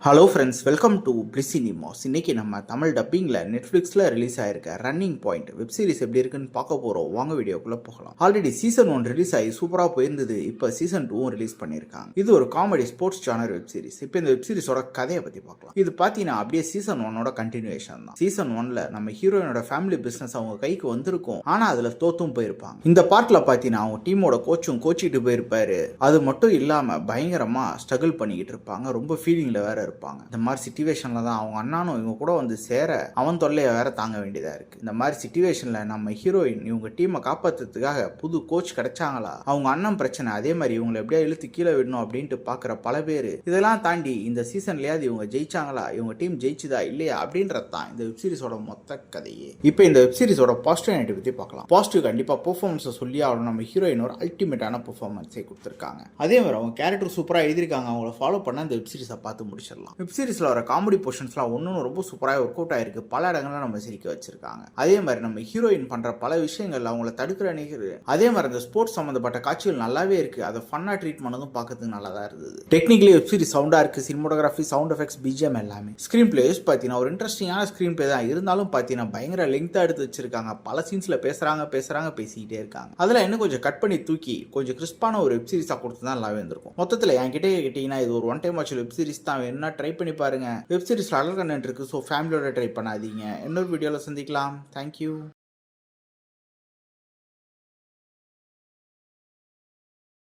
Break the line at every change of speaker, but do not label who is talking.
Hello friends, welcome to bliss cinemas. இன்னைக்கு நம்ம தமிழ் டப்பிங்கில் நெட்ஃப்ளிக்ஸில் ரிலீஸ் ஆயிருக்க ரன்னிங் பாயிண்ட் வெப் சீரிஸ் எப்படி இருக்குன்னு பார்க்க போகிறோம். வாங்க வீடியோக்குள்ளே போகலாம். ஆல்ரெடி சீசன் 1 ரிலீஸ் ஆகி சூப்பராக போயிருந்தது. இப்போ சீசன் 2 ரிலீஸ் பண்ணியிருக்காங்க. இது ஒரு comedy sports genre web series. இப்போ இந்த வெப் சீரிஸோட கதையை பற்றி பார்க்கலாம். இது பார்த்தீங்கன்னா அப்படியே சீசன் 1ஓட கண்டினியூஷன் தான். சீசன் 1ல நம்ம ஹீரோயினோட ஃபேமிலி பிஸ்னஸ் அவங்க கைக்கு வந்திருக்கும், ஆனால் அதில் தோத்தும் போயிருப்பாங்க. இந்த பார்ட்டில் பார்த்தீங்கன்னா அவங்க டீமோட கோச்சிட்டு போயிருப்பாரு. அது மட்டும் இல்லாமல் பயங்கரமாக ஸ்ட்ரகிள் பண்ணிக்கிட்டு இருப்பாங்க. ரொம்ப ஃபீலிங்கில் வேற இருப்பாங்க. இந்த மாதிரி சிச்சுவேஷன்ல தான் அவங்க அண்ணனும் இவங்க கூட வந்து சேர அவன் தொல்லையை வேற தாங்க வேண்டியதா இருக்கு. இந்த மாதிரி சிச்சுவேஷன்ல நம்ம ஹீரோயின் இவங்க டீமை காப்பாத்துறதுக்காக புது கோச் கிடைச்சாங்களா, அவங்க அண்ணன் பிரச்சனை, அதே மாதிரி இவங்களை எப்படியா இழுத்து கீழே விடணும் அப்படின்ட்டு பாக்குற பல பேர். இதெல்லாம் தாண்டி இந்த சீசன்லயாவது இவங்க ஜெயிச்சாங்களா, இவங்க டீம் ஜெயிச்சுதா இல்லையா அப்படின்றது தான் இந்த வெப் சீரிஸோட மொத்த கதையே. இப்போ இந்த வெப் சீரிஸோட பாசிட்டிவ் நெகட்டிவ் பத்தி பார்க்கலாம். பாசிட்டிவ் கண்டிப்பா பெர்ஃபார்மன்ஸை சொல்லி ஆகணும். நம்ம ஹீரோயின் ஒரு அல்டிமேட்டான பெர்ஃபார்மன்ஸை கொடுத்துருக்காங்க. அதே மாதிரி அவங்க கேரக்டர் சூப்பரா எழுதிருக்காங்க. அவங்கள ஃபாலோ பண்ண இந்த வெப் சீரிஸை பார்த்து முடிச்சிடலாம். வெப் சீரிஸில் வர காமெடி போர்ஷன்ஸ்லாம் ஒன்று ரொம்ப சூப்பராக ஒர்க் அவுட் ஆயிருக்கு. பல இடங்கள்ல நம்ம சிரிக்க வச்சிருக்காங்க. அதே மாதிரி நம்ம ஹீரோயின் பண்ற பல விஷயங்கள் அவங்கள தடுக்கிற நிகழ்வு. அதே மாதிரி அந்த ஸ்போர்ட்ஸ் சம்பந்தப்பட்ட காட்சிகள் நல்லாவே இருக்கு. அதை ஃபன்னா ட்ரீட் பண்ணதும் பார்க்கறதுக்கு நல்லா தான் இருந்தது. டெக்னிக்கலி வெப் சீரிஸ் சவுண்டா இருக்கு. சினிமோட்டோகிராஃபி, சவுண்ட் எஃபெக்ட்ஸ், பிஜிஎம் எல்லாமே. ஸ்கிரீன் பிளேஸ் பார்த்தீங்கன்னா ஒரு இன்ட்ரெஸ்டிங்கான ஸ்கிரீன் பிளே தான். இருந்தாலும் பார்த்தீங்கன்னா பயங்கர லெங்க்தா எடுத்து வச்சிருக்காங்க. பல சீன்ஸ்ல பேசுறாங்க பேசிக்கிட்டே இருக்காங்க. அதில் இன்னும் கொஞ்சம் கட் பண்ணி தூக்கி கொஞ்சம் கிறிஸ்பான ஒரு வெப் சீரிஸா கொடுத்து தான் நல்லாவே இருந்திருக்கும். மொத்தத்தில் என்கிட்ட கேட்டீங்கன்னா இது ஒரு one time watch web series தான். வேணும்னா ட்ரை பண்ணி பாருங்க. வெப் சீரிஸ்ல நல்ல கண்டென்ட் இருக்கு. ஸோ ஃபேமிலியோட ட்ரை பண்ணாதீங்க. இன்னொரு வீடியோவில் சந்திக்கலாம். தேங்க்யூ.